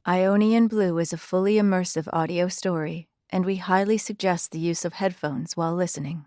Ionian Blue is a fully immersive audio story, and we highly suggest the use of headphones while listening.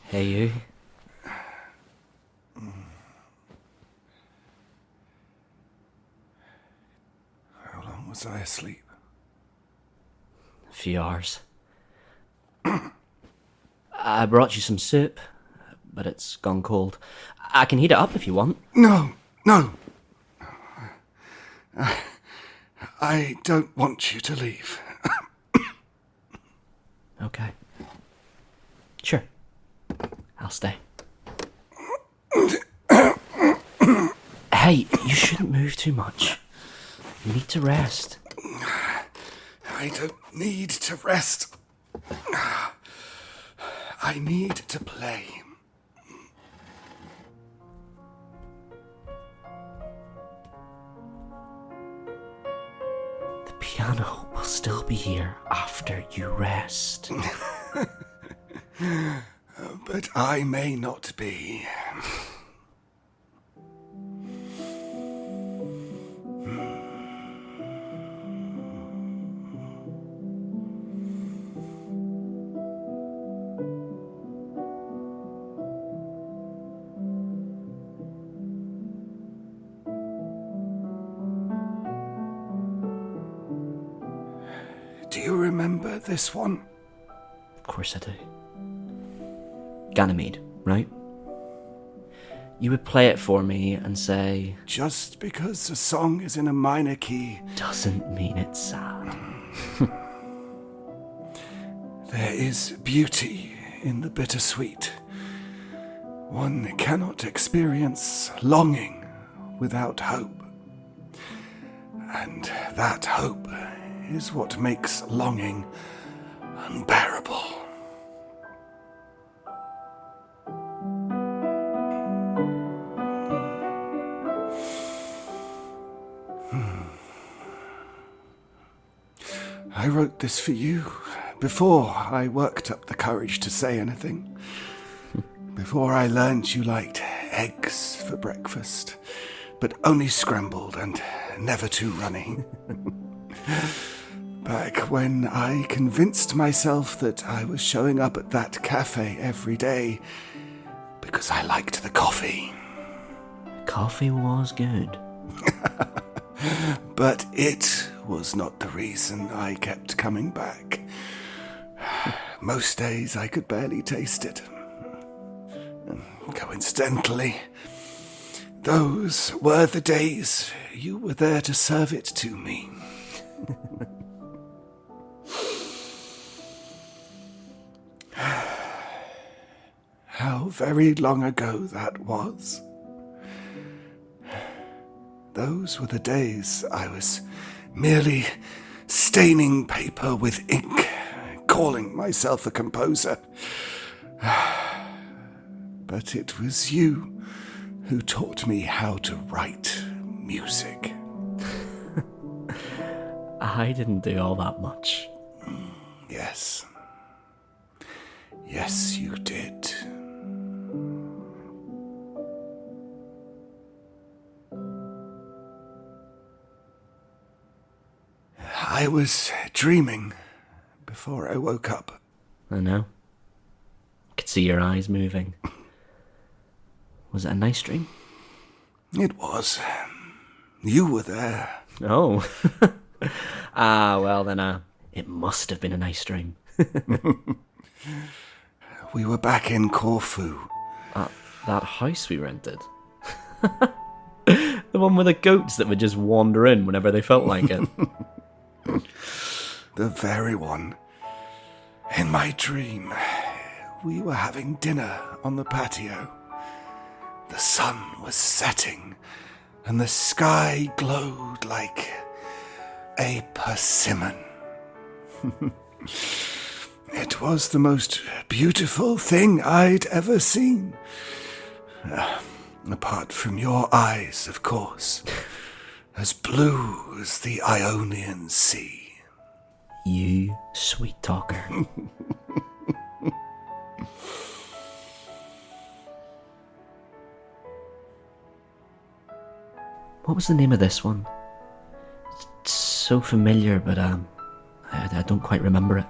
Hey, you. How long was I asleep? A few hours. I brought you some soup, but it's gone cold. I can heat it up if you want. No. I don't want you to leave. Okay. Sure. I'll stay. Hey, you shouldn't move too much. You need to rest. I don't need to rest. I need to play. The piano will still be here after you rest. But I may not be. Do you remember this one? Of course I do. Ganymede, right? You would play it for me and say, Just because a song is in a minor key doesn't mean it's sad. There is beauty in the bittersweet. One cannot experience longing without hope. And that hope is what makes longing unbearable. I wrote this for you before I worked up the courage to say anything. Before I learned you liked eggs for breakfast, but only scrambled and never too runny. Back when I convinced myself that I was showing up at that cafe every day because I liked the coffee. Coffee was good. But it was not the reason I kept coming back. Most days I could barely taste it. Coincidentally, those were the days you were there to serve it to me. How very long ago that was. Those were the days I was merely staining paper with ink, calling myself a composer. But it was you who taught me how to write music. I didn't do all that much. Yes. Yes, you did. I was dreaming before I woke up. I know. I could see your eyes moving. Was it a nice dream? It was. You were there. Oh. Well then, it must have been a nice dream. We were back in Corfu. At that house we rented. The one with the goats that would just wander in whenever they felt like it. The very one. In my dream, we were having dinner on the patio. The sun was setting, and the sky glowed like a persimmon. It was the most beautiful thing I'd ever seen. Apart from your eyes, of course. As blue as the Ionian Sea. You sweet talker. What was the name of this one? It's so familiar, but I don't quite remember it.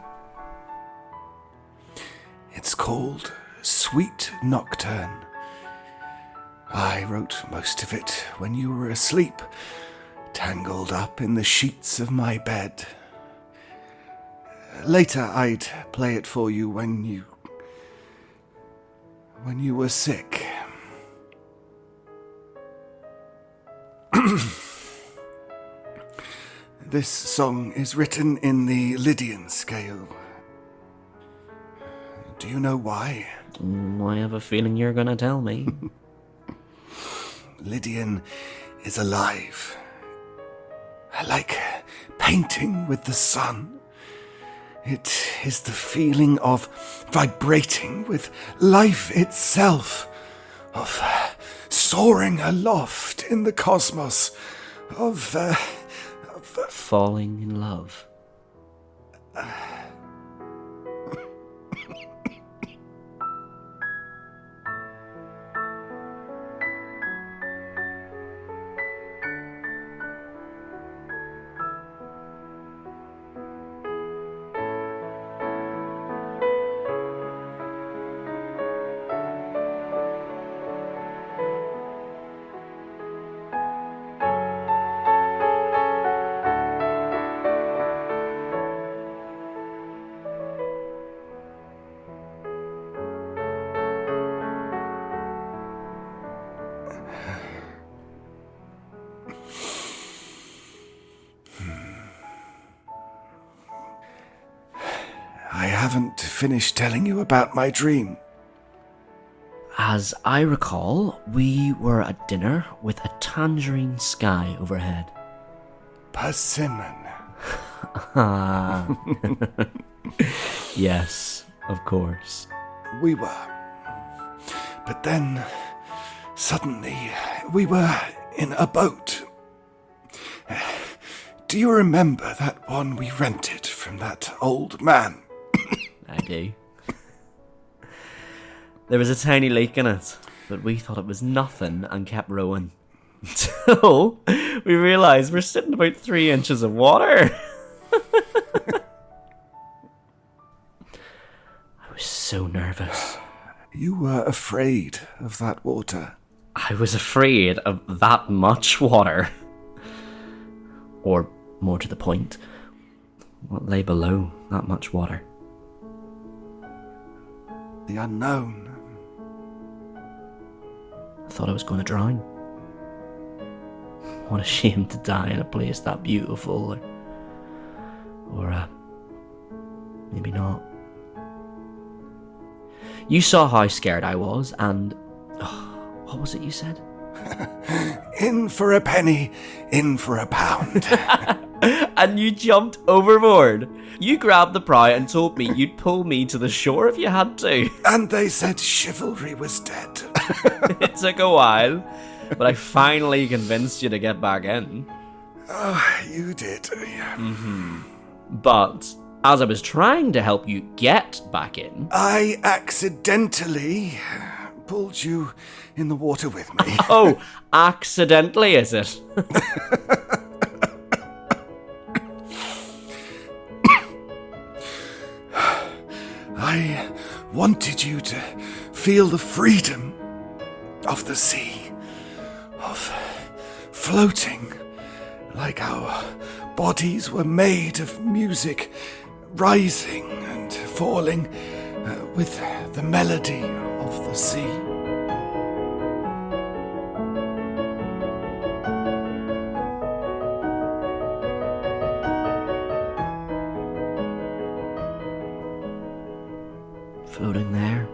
It's called Sweet Nocturne. I wrote most of it when you were asleep, tangled up in the sheets of my bed. Later I'd play it for you when you were sick. This song is written in the Lydian scale. Do you know why? I have a feeling you're gonna tell me. Lydian is alive. Like painting with the sun. It is the feeling of vibrating with life itself, of soaring aloft in the cosmos, of falling in love. I haven't finished telling you about my dream. As I recall, we were at dinner with a tangerine sky overhead. Persimmon. Ah. Yes, of course. We were. But then, suddenly, we were in a boat. Do you remember that one we rented from that old man? I do. There was a tiny leak in it, but we thought it was nothing and kept rowing. Until we realised we're sitting about 3 inches of water. I was so nervous. You were afraid of that water. I was afraid of that much water. Or, more to the point, what lay below that much water. The unknown. I thought I was going to drown. What a shame to die in a place that beautiful, or maybe not. You saw how scared I was, and what was it you said? In for a penny, in for a pound. And you jumped overboard. You grabbed the prow and told me you'd pull me to the shore if you had to. And they said chivalry was dead. It took a while, but I finally convinced you to get back in. Oh, you did. Mm-hmm. But as I was trying to help you get back in, I accidentally pulled you in the water with me. Oh, accidentally, is it? I wanted you to feel the freedom of the sea, of floating like our bodies were made of music, rising and falling with the melody of the sea. Floating there,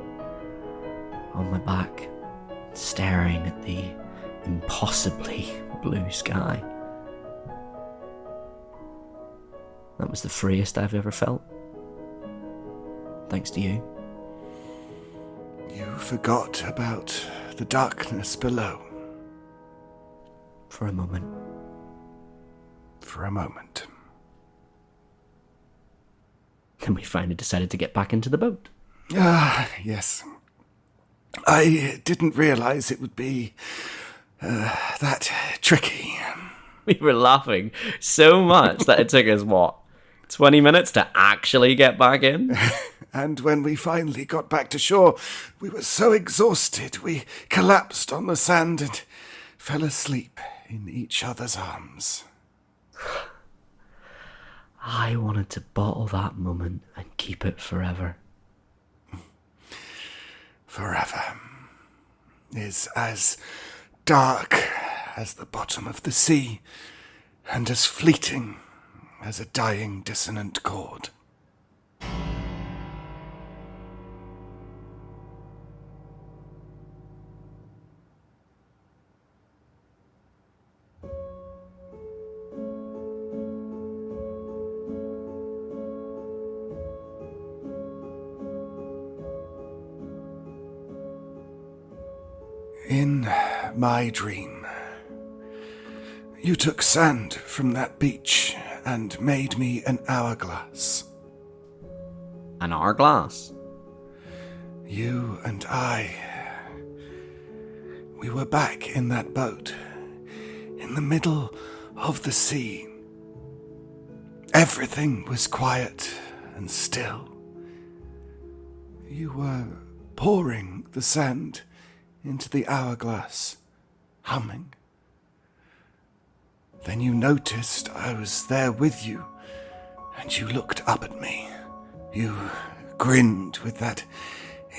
on my back, staring at the impossibly blue sky. That was the freest I've ever felt. thanks to you. You forgot about the darkness below. For a moment. For a moment. Then we finally decided to get back into the boat. Ah, yes. I didn't realize it would be that tricky. We were laughing so much that it took us, 20 minutes to actually get back in? And when we finally got back to shore, we were so exhausted we collapsed on the sand and fell asleep in each other's arms. I wanted to bottle that moment and keep it forever. Forever is as dark as the bottom of the sea and as fleeting as a dying dissonant chord. In my dream, you took sand from that beach and made me an hourglass. An hourglass? You and I, we were back in that boat, in the middle of the sea. Everything was quiet and still. You were pouring the sand into the hourglass, humming. Then you noticed I was there with you, and you looked up at me. You grinned with that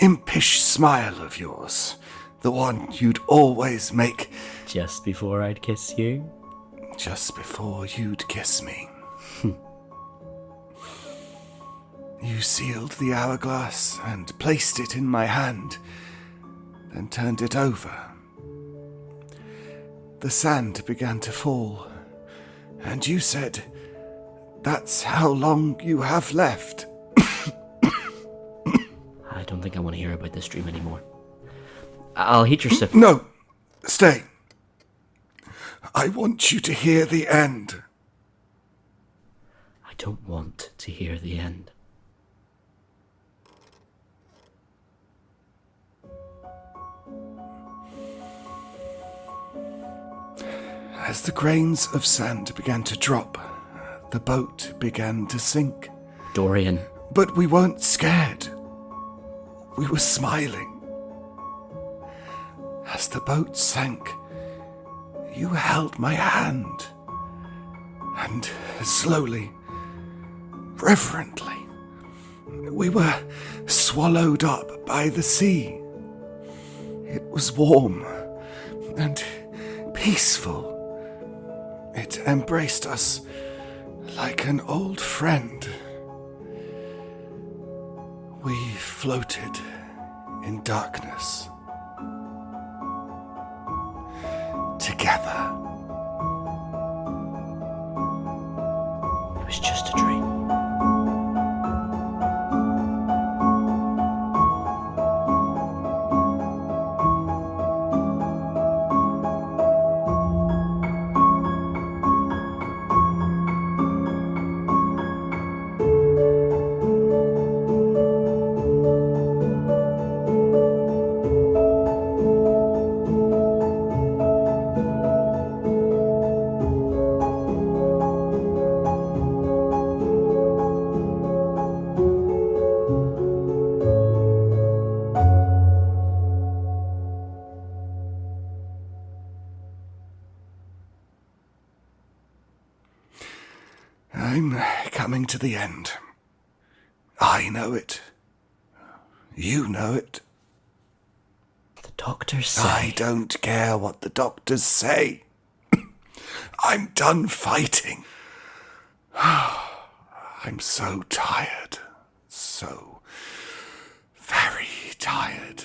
impish smile of yours, the one you'd always make Just before I'd kiss you? just before you'd kiss me. You sealed the hourglass and placed it in my hand, then turned it over. The sand began to fall, and you said, "That's how long you have left." I don't think I want to hear about this dream anymore. I'll heat your soup. No, stay. I want you to hear the end. I don't want to hear the end. As the grains of sand began to drop, the boat began to sink. Dorian. But we weren't scared. We were smiling. As the boat sank, you held my hand. And slowly, reverently, we were swallowed up by the sea. It was warm and peaceful. It embraced us like an old friend. We floated in darkness together. It was just a dream. I'm coming to the end. I know it. You know it. The doctors say... I don't care what the doctors say. I'm done fighting. I'm so tired. So very tired.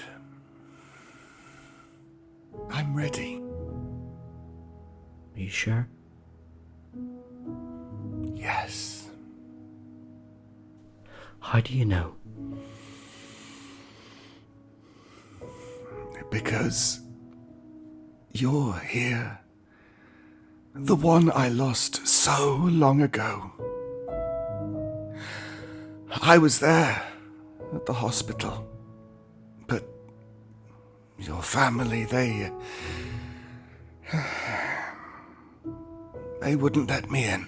I'm ready. Are you sure? Yes. How do you know? because you're here. The one I lost so long ago. I was there at the hospital, but your family, they wouldn't let me in.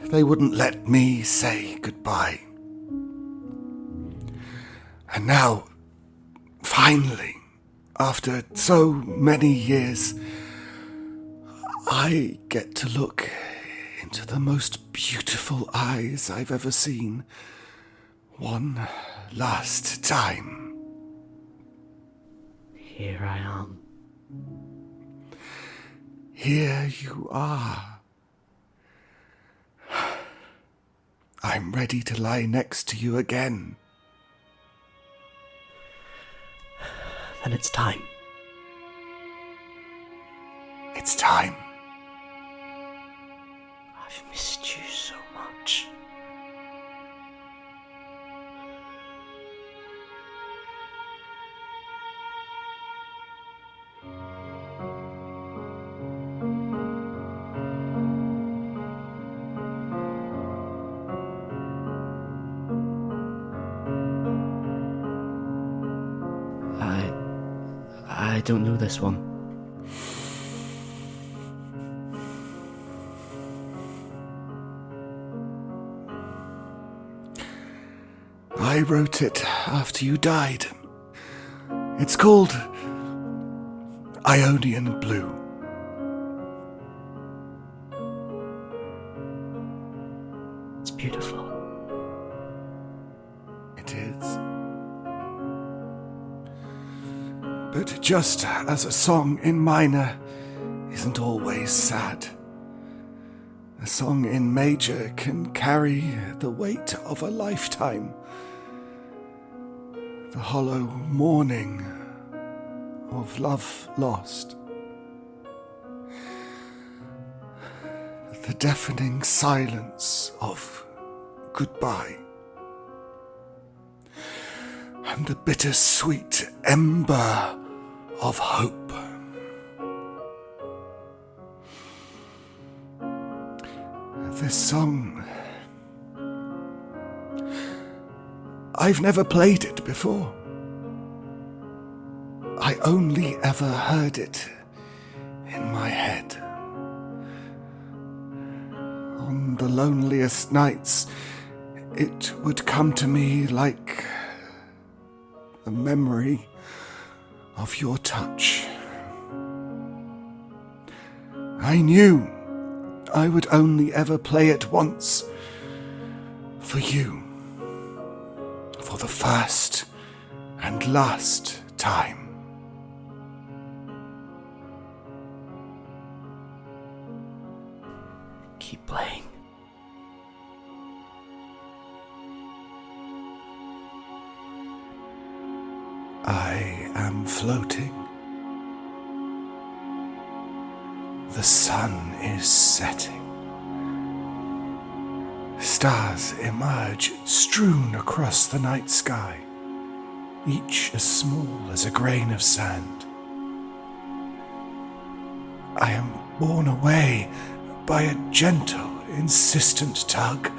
They wouldn't let me say goodbye. And now, finally, after so many years, I get to look into the most beautiful eyes I've ever seen one last time. Here I am. Here you are. I'm ready to lie next to you again. Then it's time. It's time. I've missed you so much. I don't know this one. I wrote it after you died. It's called Ionian Blue. It's beautiful. It is. But just as a song in minor isn't always sad, a song in major can carry the weight of a lifetime. The hollow mourning of love lost. The deafening silence of goodbye. And the bittersweet ember of hope. This song, I've never played it before. I only ever heard it in my head. On the loneliest nights, it would come to me like the memory of your touch. I knew I would only ever play it once for you, for the first and last time. Keep playing. I am floating. The sun is setting. Stars emerge strewn across the night sky, each as small as a grain of sand. I am borne away by a gentle, insistent tug,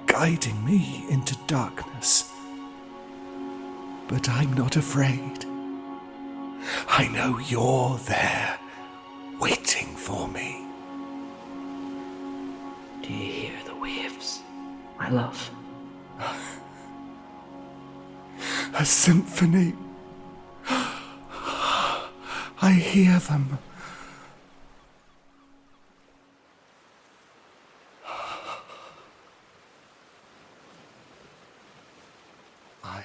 guiding me into darkness. But I'm not afraid. I know you're there, waiting for me. Do you hear the waves, my love? A symphony. I hear them. I